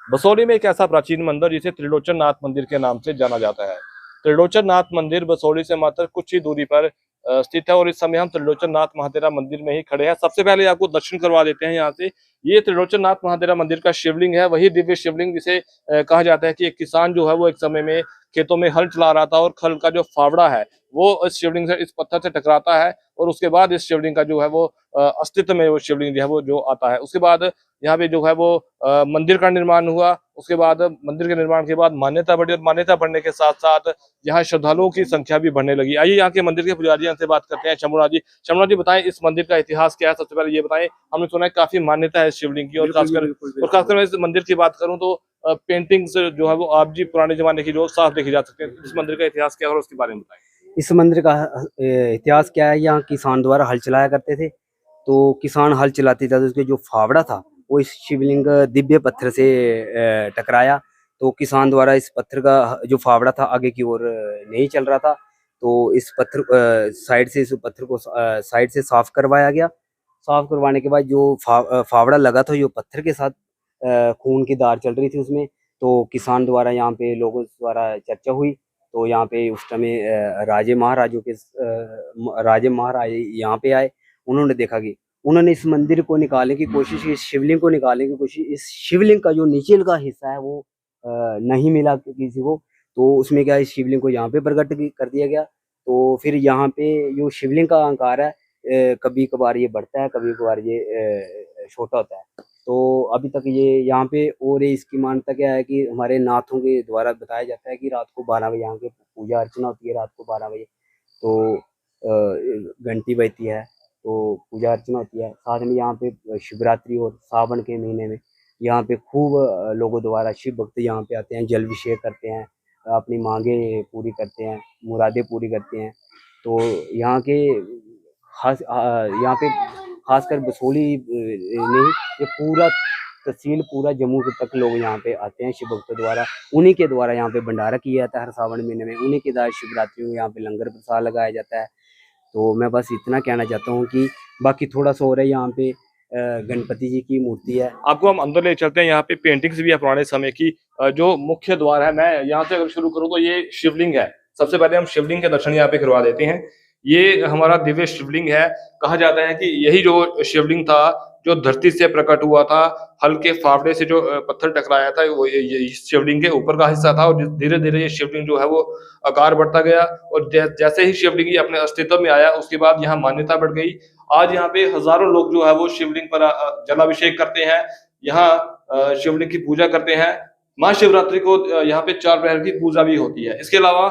बसोली में एक ऐसा प्राचीन मंदिर जिसे त्रिलोचन नाथ मंदिर के नाम से जाना जाता है। त्रिलोचन नाथ मंदिर बसोली से मात्र कुछ ही दूरी पर स्थित है और इस समय हम त्रिलोचन नाथ महादेरा मंदिर में ही खड़े हैं। सबसे पहले आपको दर्शन करवा देते हैं यहाँ से। ये त्रिलोचन नाथ महादेरा मंदिर का शिवलिंग है, वही दिव्य शिवलिंग जिसे कहा जाता है कि एक किसान जो है वो एक समय में खेतों में हल चला रहा था और खल का जो फावड़ा है वो इस शिवलिंग से, इस पत्थर से टकराता है और उसके बाद इस शिवलिंग का जो है वो अस्तित्व में वो शिवलिंग जो है वो जो आता है। उसके बाद यहाँ पे जो है वो मंदिर का निर्माण हुआ। उसके बाद मंदिर के निर्माण के बाद मान्यता बढ़ी और मान्यता बढ़ने के साथ साथ यहाँ श्रद्धालुओं की संख्या भी बढ़ने लगी। आइए यहाँ के मंदिर के पुजारी से बात करते हैं। शंभुनाथ जी, शंभुनाथ जी बताएं इस मंदिर का इतिहास क्या है? सबसे पहले ये बताएं, हमने सुना है काफी मान्यता है शिवलिंग की, और खासकर मैं इस मंदिर की बात करूँ तो पेंटिंग्स जो है वो आप जी पुराने जमाने की जो साफ देखी जा सकती है। इस मंदिर का इतिहास क्या है और उसके बारे में बताएं। इस मंदिर का इतिहास क्या है, यहाँ किसान द्वारा हल चलाया करते थे। तो किसान हल चलाते थे तो उसके जो फावड़ा था वो इस शिवलिंग दिव्य पत्थर से टकराया। तो किसान द्वारा इस पत्थर का जो फावड़ा था आगे की ओर नहीं चल रहा था, तो इस पत्थर साइड से, इस पत्थर को साइड से साफ करवाया गया। साफ करवाने के बाद जो फावड़ा लगा था जो पत्थर के साथ खून की धार चल रही थी उसमें, तो किसान द्वारा यहाँ पे लोगों द्वारा चर्चा हुई। तो यहाँ पे उस समय राजे महाराजों के राजे महाराजे यहाँ पे आए। उन्होंने देखा कि उन्होंने इस मंदिर को निकालने की कोशिश की, इस शिवलिंग को निकालने की कोशिश। इस शिवलिंग का जो नीचे का हिस्सा है वो नहीं मिला किसी को। तो उसमें क्या है, इस शिवलिंग को यहाँ पे प्रकट कर दिया गया। तो फिर यहाँ पे जो शिवलिंग का आकार है, कभी कभार ये बढ़ता है, कभी कभार ये छोटा होता है। तो अभी तक ये यहाँ पे, और इसकी मान्यता क्या है कि हमारे नाथों के द्वारा बताया जाता है कि रात को 12 बजे यहाँ पे पूजा अर्चना होती है। रात को 12 बजे तो घंटी बजती है, तो पूजा अर्चना होती है। साथ में यहाँ पे शिवरात्रि और सावन के महीने में यहाँ पे खूब लोगों द्वारा शिव भक्त यहाँ पे आते हैं, जल अभिषेक करते हैं, अपनी मांगे पूरी करते हैं, मुरादें पूरी करते हैं। तो यहाँ के खास यहाँ पे खासकर बसोली नहीं, ये पूरा तहसील, पूरा जम्मू तक लोग यहाँ पे आते हैं शिव भक्तों द्वारा। उन्हीं के द्वारा यहाँ पे भंडारा किया जाता है हर सावन महीने में। उन्हीं के द्वारा शिवरात्रि में यहाँ पे लंगर प्रसाद लगाया जाता है। तो मैं बस इतना कहना चाहता हूँ कि बाकी थोड़ा सा और है, यहाँ पे गणपति जी की मूर्ति है। आपको हम अंदर ले चलते हैं। यहाँ पे पेंटिंग्स भी है पुराने समय की। जो मुख्य द्वार है, मैं यहाँ से अगर शुरू करूँ तो ये शिवलिंग है। सबसे पहले हम शिवलिंग के दर्शन यहाँ पे करवा देते हैं। ये हमारा दिव्य शिवलिंग है। कहा जाता है कि यही जो शिवलिंग था जो धरती से प्रकट हुआ था, हल्के फावड़े से जो पत्थर टकराया था, वो ये शिवलिंग के ऊपर का हिस्सा था। और धीरे धीरे ये शिवलिंग जो है वो आकार बढ़ता गया और जैसे ही शिवलिंग ये अपने अस्तित्व में आया उसके बाद यहाँ मान्यता बढ़ गई। आज यहाँ पे हजारों लोग जो है वो शिवलिंग पर जलाभिषेक करते हैं। यहाँ शिवलिंग की पूजा करते हैं। महाशिवरात्रि को यहाँ पे 4 प्रहर की पूजा भी होती है। इसके अलावा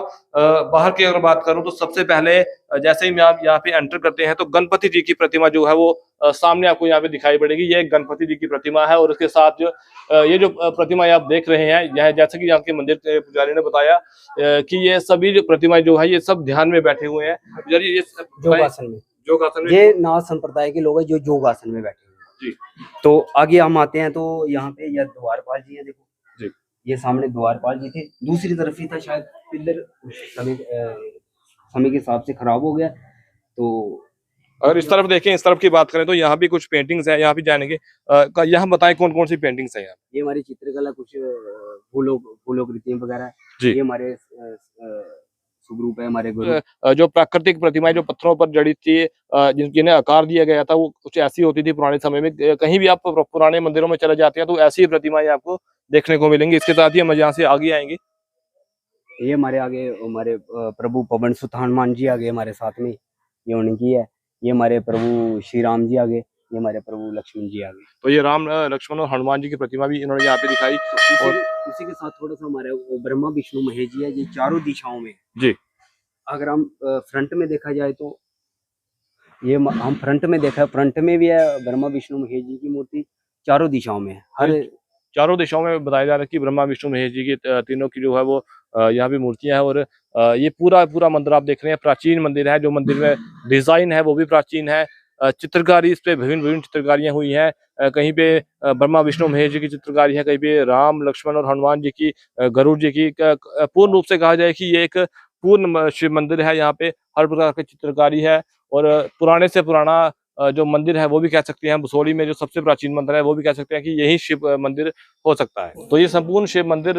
बाहर की अगर बात करूं तो सबसे पहले जैसे ही आप यहाँ पे एंटर करते हैं तो गणपति जी की प्रतिमा जो है वो सामने आपको यहाँ पे दिखाई पड़ेगी। ये गणपति जी की प्रतिमा है और उसके साथ जो ये जो प्रतिमा आप देख रहे हैं, यह जैसे कि यहाँ के मंदिर के पुजारी ने बताया कि ये सभी जो प्रतिमा जो है ये सब ध्यान में बैठे हुए हैं। पुजारी ये जोगासन में, योगासन में, ये नाथ संप्रदाय के लोग हैं जो योगासन में बैठे हुए हैं जी। तो आगे हम आते हैं तो यहाँ पे यह द्वारपाल जी है, देखो जी। ये सामने द्वारपाल जी थे। दूसरी तरफ ही था शायद पिलर, समय के हिसाब से खराब हो गया। तो अगर इस तरफ देखें, इस तरफ की बात करें तो यहाँ भी कुछ पेंटिंग्स है, यहाँ भी जानेंगे। यहाँ बताएं कौन कौन सी पेंटिंग्स है यहाँ? ये हमारी चित्रकला, कुछ फूलोकृतियां वगैरह। ये हमारे स्वरूप है, हमारे गुरु। जो प्राकृतिक प्रतिमाएं जो पत्थरों पर जड़ी थी, जिन्हें आकार दिया गया था, वो कुछ ऐसी होती थी पुराने समय में। कहीं भी आप पुराने मंदिरों में चले जाते हैं तो ऐसी प्रतिमाएं आपको देखने को मिलेंगी। इसके साथ ही हम यहाँ से आगे आएंगे। ये हमारे आगे हमारे प्रभु पवन सुत हनुमान जी आगे हमारे साथ में, ये उनकी है। ये हमारे प्रभु श्री राम जी आगे, ये हमारे प्रभु लक्ष्मण जी आगे। तो ये राम, लक्ष्मण और हनुमान जी की प्रतिमा भी इन्होंने यहाँ पे दिखाई। और उसी के साथ थोड़ा सा हमारे ब्रह्मा विष्णु महेश जी है, ये चारों दिशाओं में जी। अगर हम फ्रंट में देखा जाए तो ये हम फ्रंट में देखा, फ्रंट में भी है ब्रह्मा विष्णु महेश जी की मूर्ति चारों दिशाओं में। हर चारों दिशाओं में बताया जा रहा है कि ब्रह्मा विष्णु महेश जी की तीनों की जो है वो यहाँ पे मूर्तियां हैं। और ये पूरा मंदिर आप देख रहे हैं, प्राचीन मंदिर है। जो मंदिर में डिजाइन है वो भी प्राचीन है। चित्रकारी, इस पे विभिन्न चित्रकारियां हुई हैं। कहीं पे ब्रह्मा विष्णु महेश जी की चित्रकारी है, कहीं पे राम लक्ष्मण और हनुमान जी की, गरुड़ जी की। पूर्ण रूप से कहा जाए कि ये एक पूर्ण शिव मंदिर है। यहाँ पे हर प्रकार की चित्रकारी है और पुराने से पुराना जो मंदिर है वो भी कह सकते हैं, बसोली में जो सबसे प्राचीन मंदिर है वो भी कह सकते हैं कि यही शिव मंदिर हो सकता है। तो ये संपूर्ण शिव मंदिर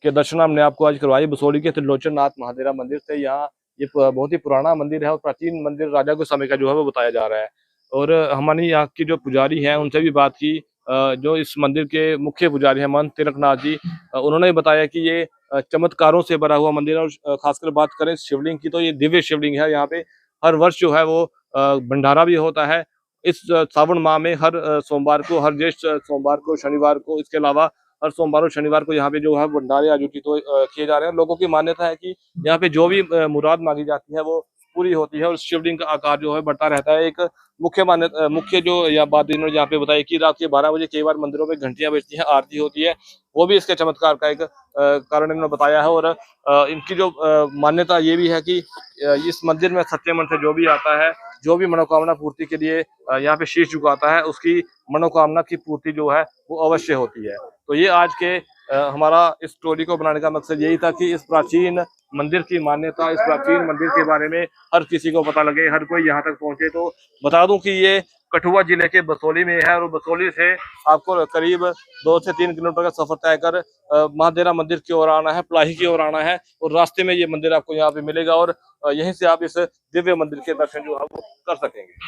के दर्शन हमने आपको आज करवाए बसोली के त्रिलोचन नाथ महादेवा मंदिर से। यहाँ ये बहुत ही पुराना मंदिर है और प्राचीन मंदिर राजा के समय का जो है वो बताया जा रहा है। और हमारी यहाँ की जो पुजारी हैं उनसे भी बात की, जो इस मंदिर के मुख्य पुजारी हैं महंत तिलकनाथ जी, उन्होंने बताया कि ये चमत्कारों से भरा हुआ मंदिर है। और खासकर बात करें शिवलिंग की तो ये दिव्य शिवलिंग है। यहाँ पे हर वर्ष जो है वो भंडारा भी होता है इस सावन माह में, हर सोमवार को, हर ज्येष्ठ सोमवार को, शनिवार को, इसके अलावा हर सोमवार और शनिवार को यहाँ पे जो है भंडारे आयोजित किए जा रहे हैं। लोगों की मान्यता है कि यहाँ पे जो भी मुराद मांगी जाती है वो पूरी होती है और शिवलिंग का आकार जो है बढ़ता रहता है। एक मुख्य जो यहाँ बात इन्होंने यहाँ पे बताई कि रात के 12 बजे कई बार मंदिरों में घंटियां बजती हैं, आरती होती है, वो भी इसके चमत्कार का एक कारण इन्होंने बताया है। और इनकी जो मान्यता ये भी है कि इस मंदिर में सच्चे मन से जो भी आता है, जो भी मनोकामना पूर्ति के लिए यहाँ पे शीश झुकाता है, उसकी मनोकामना की पूर्ति जो है वो अवश्य होती है। तो ये आज के हमारा इस स्टोरी को बनाने का मकसद यही था कि इस प्राचीन मंदिर की मान्यता, इस प्राचीन मंदिर के बारे में हर किसी को पता लगे, हर कोई यहाँ तक पहुंचे। तो बता दूं कि ये कठुआ जिले के बसोली में है और बसोली से आपको करीब 2 से 3 किलोमीटर का सफर तय कर महादेवा मंदिर की ओर आना है, प्लाही की ओर आना है और रास्ते में ये मंदिर आपको यहाँ पे मिलेगा और यहीं से आप इस दिव्य मंदिर के दर्शन जो है वो कर सकेंगे।